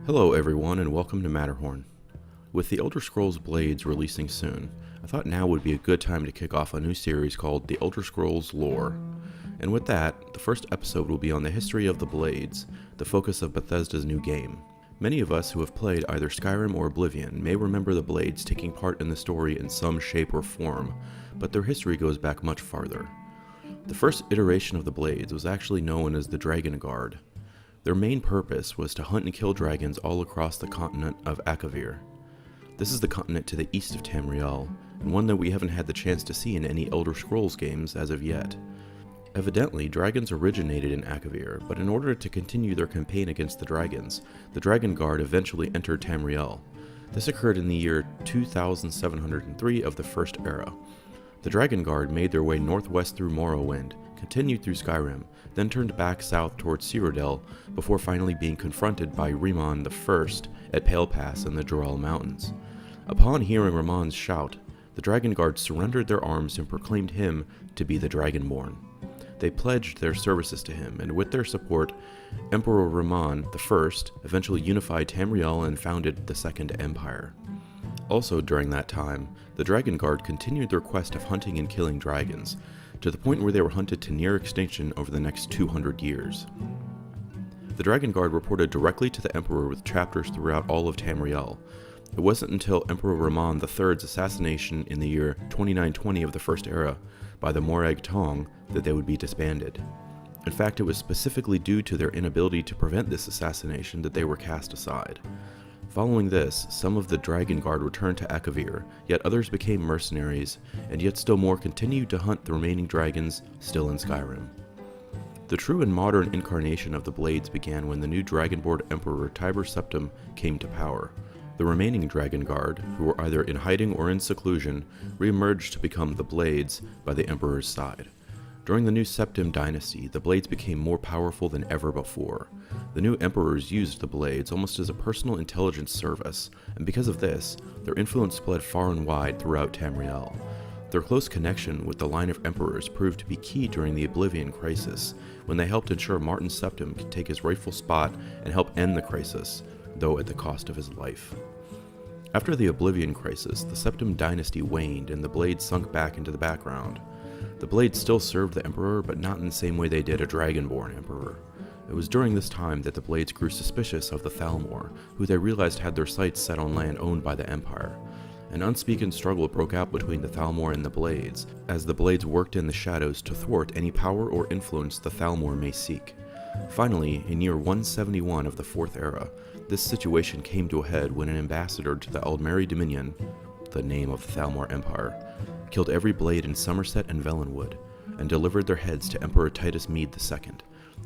Hello everyone and welcome to Matterhorn. With the Elder Scrolls Blades releasing soon, I thought now would be a good time to kick off a new series called The Elder Scrolls Lore. And with that, the first episode will be on the history of the Blades, the focus of Bethesda's new game. Many of us who have played either Skyrim or Oblivion may remember the Blades taking part in the story in some shape or form, but their history goes back much farther. The first iteration of the Blades was actually known as the Dragon Guard. Their main purpose was to hunt and kill dragons all across the continent of Akavir. This is the continent to the east of Tamriel, and one that we haven't had the chance to see in any Elder Scrolls games as of yet. Evidently, dragons originated in Akavir, but in order to continue their campaign against the dragons, the Dragon Guard eventually entered Tamriel. This occurred in the year 2703 of the First Era. The Dragon Guard made their way northwest through Morrowind, continued through Skyrim, then turned back south towards Cyrodiil before finally being confronted by Rimmon I at Pale Pass in the Dural Mountains. Upon hearing Rimmon's shout, the Dragon Guard surrendered their arms and proclaimed him to be the Dragonborn. They pledged their services to him, and with their support, Emperor Rimmon I eventually unified Tamriel and founded the Second Empire. Also during that time, the Dragon Guard continued their quest of hunting and killing dragons, to the point where they were hunted to near extinction over the next 200 years. The Dragon Guard reported directly to the Emperor with chapters throughout all of Tamriel. It wasn't until Emperor Rimmon III's assassination in the year 2920 of the First Era by the Morag Tong that they would be disbanded. In fact, it was specifically due to their inability to prevent this assassination that they were cast aside. Following this, some of the Dragon Guard returned to Akavir, yet others became mercenaries, and yet still more continued to hunt the remaining dragons still in Skyrim. The true and modern incarnation of the Blades began when the new Dragonborn Emperor Tiber Septim came to power. The remaining Dragon Guard, who were either in hiding or in seclusion, re-emerged to become the Blades by the Emperor's side. During the new Septim dynasty, the Blades became more powerful than ever before. The new emperors used the Blades almost as a personal intelligence service, and because of this, their influence spread far and wide throughout Tamriel. Their close connection with the line of emperors proved to be key during the Oblivion Crisis, when they helped ensure Martin Septim could take his rightful spot and help end the crisis, though at the cost of his life. After the Oblivion Crisis, the Septim dynasty waned and the Blades sunk back into the background. The Blades still served the Emperor, but not in the same way they did a Dragonborn Emperor. It was during this time that the Blades grew suspicious of the Thalmor, who they realized had their sights set on land owned by the Empire. An unspoken struggle broke out between the Thalmor and the Blades, as the Blades worked in the shadows to thwart any power or influence the Thalmor may seek. Finally, in year 171 of the Fourth Era, this situation came to a head when an ambassador to the Aldmeri Dominion, the name of the Thalmor Empire, killed every Blade in Somerset and Valenwood, and delivered their heads to Emperor Titus Mede II.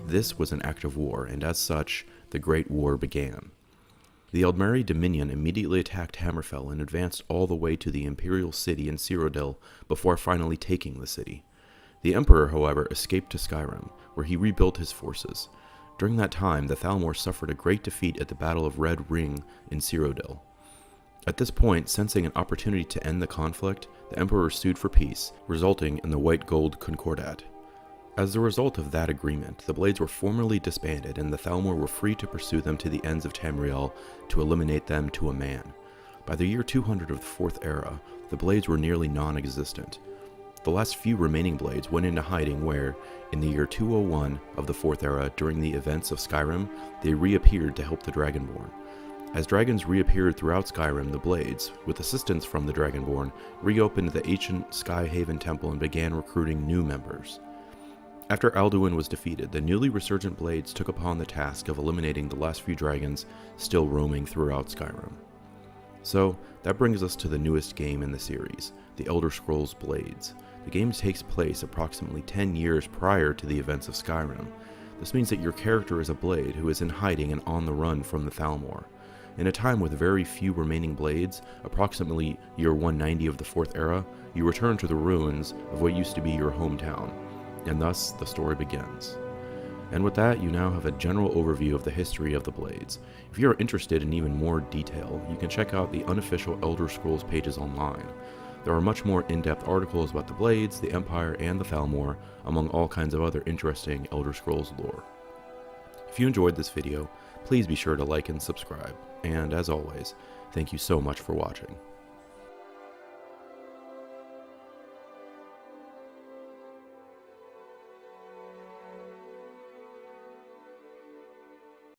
This was an act of war, and as such, the Great War began. The Aldmeri Dominion immediately attacked Hammerfell and advanced all the way to the Imperial City in Cyrodiil before finally taking the city. The Emperor, however, escaped to Skyrim, where he rebuilt his forces. During that time, the Thalmor suffered a great defeat at the Battle of Red Ring in Cyrodiil. At this point, sensing an opportunity to end the conflict, the Emperor sued for peace, resulting in the White Gold Concordat. As a result of that agreement, the Blades were formally disbanded and the Thalmor were free to pursue them to the ends of Tamriel to eliminate them to a man. By the year 200 of the Fourth Era, the Blades were nearly non-existent. The last few remaining Blades went into hiding where, in the year 201 of the Fourth Era during the events of Skyrim, they reappeared to help the Dragonborn. As dragons reappeared throughout Skyrim, the Blades, with assistance from the Dragonborn, reopened the ancient Skyhaven Temple and began recruiting new members. After Alduin was defeated, the newly resurgent Blades took upon the task of eliminating the last few dragons still roaming throughout Skyrim. So, that brings us to the newest game in the series, The Elder Scrolls Blades. The game takes place approximately 10 years prior to the events of Skyrim. This means that your character is a Blade who is in hiding and on the run from the Thalmor. In a time with very few remaining Blades, approximately year 190 of the Fourth Era, you return to the ruins of what used to be your hometown, and thus the story begins. And with that, you now have a general overview of the history of the Blades. If you are interested in even more detail, you can check out the unofficial Elder Scrolls pages online. There are much more in-depth articles about the Blades, the Empire, and the Thalmor, among all kinds of other interesting Elder Scrolls lore. If you enjoyed this video, please be sure to like and subscribe. And as always, thank you so much for watching.